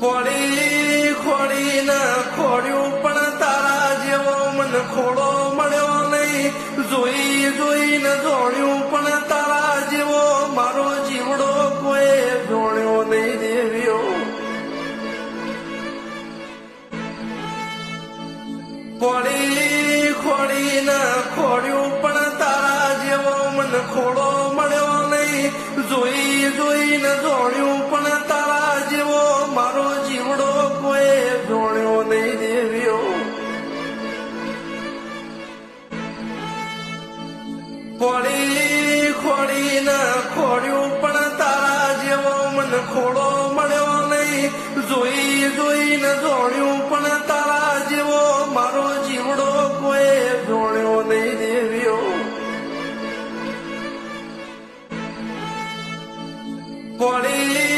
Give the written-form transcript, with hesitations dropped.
ખોડી ખોડીને ખોડ્યું પણ તારા જેવો મન ખોડો મળ્યો નહીં. જોઈ જોઈને જોણ્યું પણ તારા જેવો મારો જીવડો કોઈ જોણ્યો નહીં દેવ્યો. ખોડી ખોડીને ખોડ્યું પણ તારા જેવો મન ખોડો મળ્યો નહીં. જોઈ જોઈને જોણ્યું પણ તારા જેવો મારો જીવડો કોઈ જોણ્યો નહીં દેવ્યો. ખોડી ખોડીને ખોડ્યું પણ તારા જેવો મન ખોડો મળ્યો નહીં. જોઈ જોઈને જોણ્યું પણ તારા જેવો મારો જીવડો કોઈ જોણ્યો નહીં દેવ્યો. ખોડી